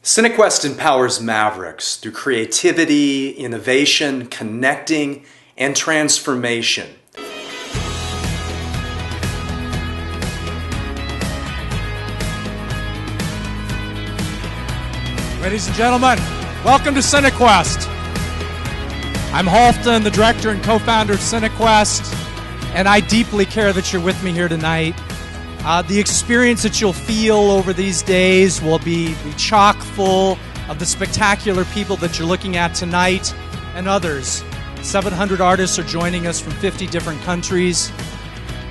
CineQuest empowers Mavericks through creativity, innovation, connecting, and transformation. Ladies and gentlemen, welcome to CineQuest. I'm Halfton, the director and co-founder of CineQuest, and I deeply care that you're with me here tonight. The experience that you'll feel over these days will be chock full of the spectacular people that you're looking at tonight and others. 700 artists are joining us from 50 different countries.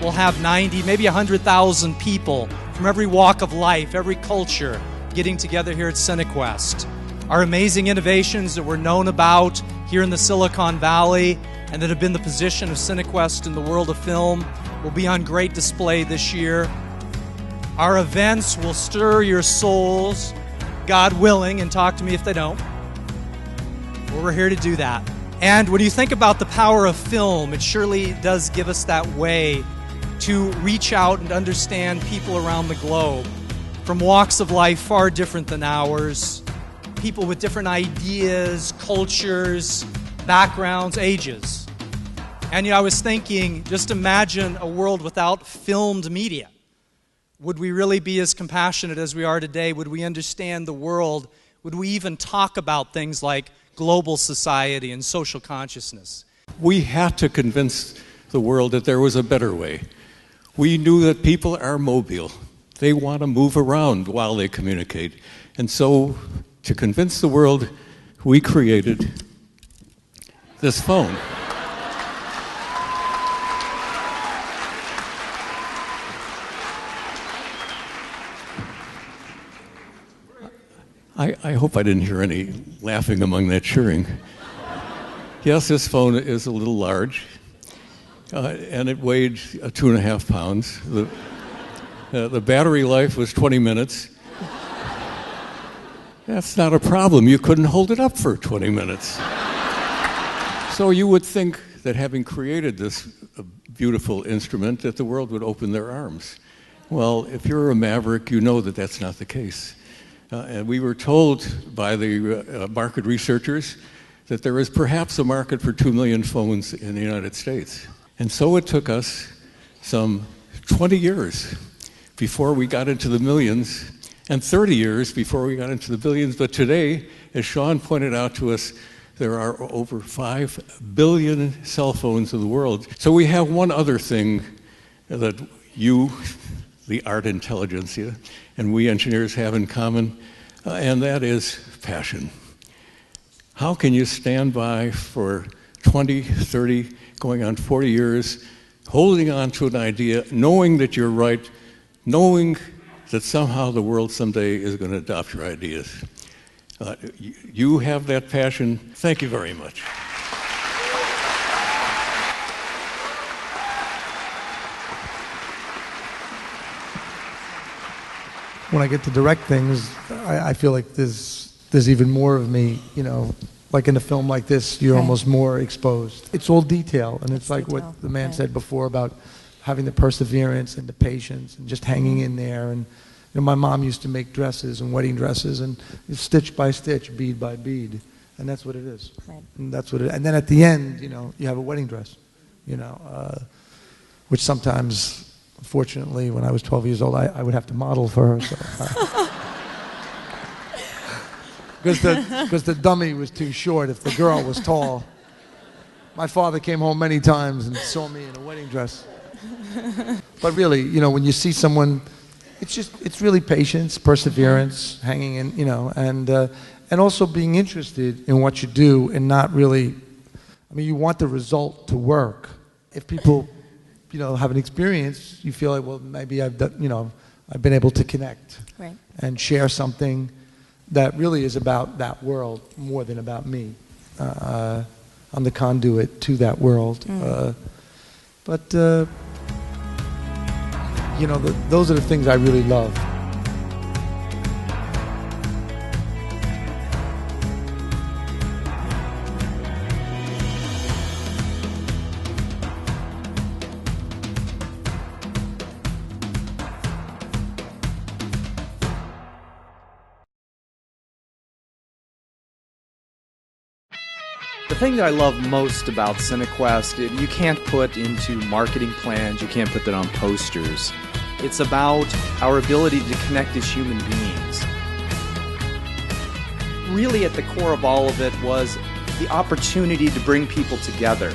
We'll have 90, maybe 100,000 people from every walk of life, every culture, getting together here at CineQuest. Our amazing innovations that we're known about here in the Silicon Valley and that have been the position of CineQuest in the world of film will be on great display this year. Our events will stir your souls, God willing, and talk to me if they don't. Well, we're here to do that. And when you think about the power of film, it surely does give us that way to reach out and understand people around the globe from walks of life far different than ours, people with different ideas, cultures, backgrounds, ages. And I was thinking, just imagine a world without filmed media. Would we really be as compassionate as we are today? Would we understand the world? Would we even talk about things like global society and social consciousness? We had to convince the world that there was a better way. We knew that people are mobile. They want to move around while they communicate. And so, to convince the world, we created this phone. I hope I didn't hear any laughing among that cheering. Yes, this phone is a little large, and it weighed 2.5 pounds. The battery life was 20 minutes. That's not a problem. You couldn't hold it up for 20 minutes. So you would think that having created this beautiful instrument, that the world would open their arms. Well, if you're a maverick, you know that that's not the case. And we were told by the market researchers that there is perhaps a market for 2 million phones in the United States. And so it took us some 20 years before we got into the millions, and 30 years before we got into the billions. But today, as Sean pointed out to us, there are over 5 billion cell phones in the world. So we have one other thing that you, the art intelligentsia, and we engineers have in common, and that is passion. How can you stand by for 20, 30, going on 40 years, holding on to an idea, knowing that you're right, knowing that somehow the world someday is going to adopt your ideas? You have that passion. Thank you very much. When I get to direct things, I feel like there's even more of me, like in a film like this, you're almost more exposed. It's all detail, and it's like detail. What the man said before about having the perseverance and the patience and just hanging in there. And my mom used to make dresses and wedding dresses, and stitch by stitch, bead by bead, and that's what it is. Right. And that's what it. And then at the end, you have a wedding dress, which sometimes. Unfortunately, when I was 12 years old, I would have to model for her. Because the dummy was too short if the girl was tall. My father came home many times and saw me in a wedding dress. But really, when you see someone, it's really patience, perseverance, hanging in, and also being interested in what you do and not really, you want the result to work. If people have an experience, you feel like, well, maybe I've done, I've been able to connect and share something that really is about that world more than about me. I'm the conduit to that world. But those are the things I really love. thing that I love most about CineQuest, you can't put into marketing plans, you can't put that on posters. It's about our ability to connect as human beings. Really at the core of all of it was the opportunity to bring people together.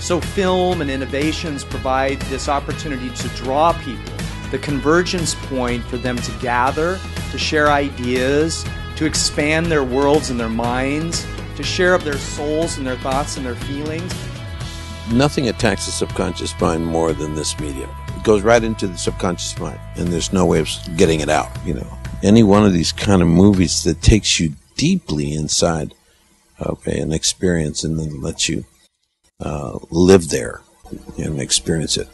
So film and innovations provide this opportunity to draw people, the convergence point for them to gather, to share ideas, to expand their worlds and their minds, to share of their souls and their thoughts and their feelings. Nothing attacks the subconscious mind more than this medium. It goes right into the subconscious mind, and there's no way of getting it out, you know. Any one of these kind of movies that takes you deeply inside of an experience and then lets you live there and experience it.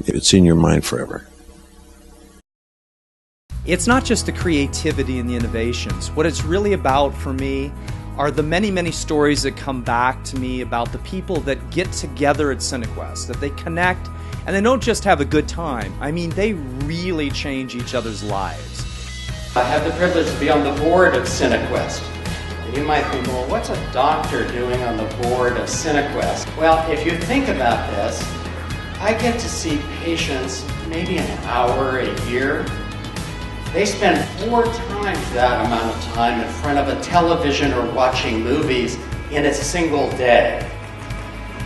It's in your mind forever. It's not just the creativity and the innovations. What it's really about for me are the many, many stories that come back to me about the people that get together at CineQuest, that they connect, and they don't just have a good time. I mean, they really change each other's lives. I have the privilege to be on the board of CineQuest. And you might think, well, what's a doctor doing on the board of CineQuest? Well, if you think about this, I get to see patients maybe an hour a year. They spend 4 times that amount of time in front of a television or watching movies in a single day.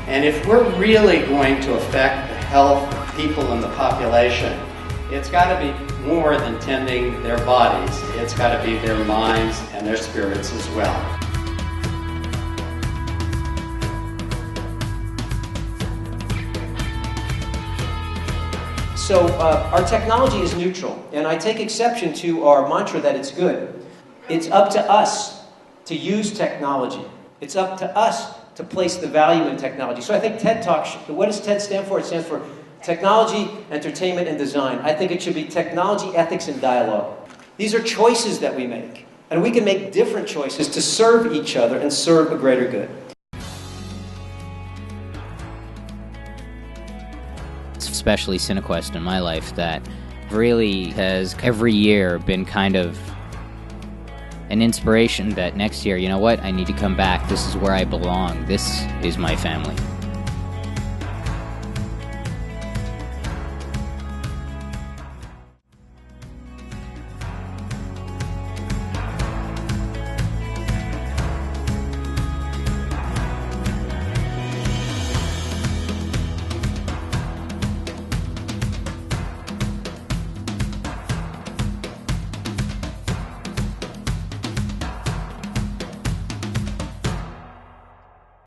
And if we're really going to affect the health of people in the population, it's got to be more than tending their bodies. It's got to be their minds and their spirits as well. So our technology is neutral, and I take exception to our mantra that it's good. It's up to us to use technology. It's up to us to place the value in technology. So I think TED Talk, what does TED stand for? It stands for Technology, Entertainment, and Design. I think it should be Technology, Ethics, and Dialogue. These are choices that we make, and we can make different choices to serve each other and serve a greater good. Especially CineQuest in my life, that really has every year been kind of an inspiration that next year, you know what, I need to come back. This is where I belong. This is my family.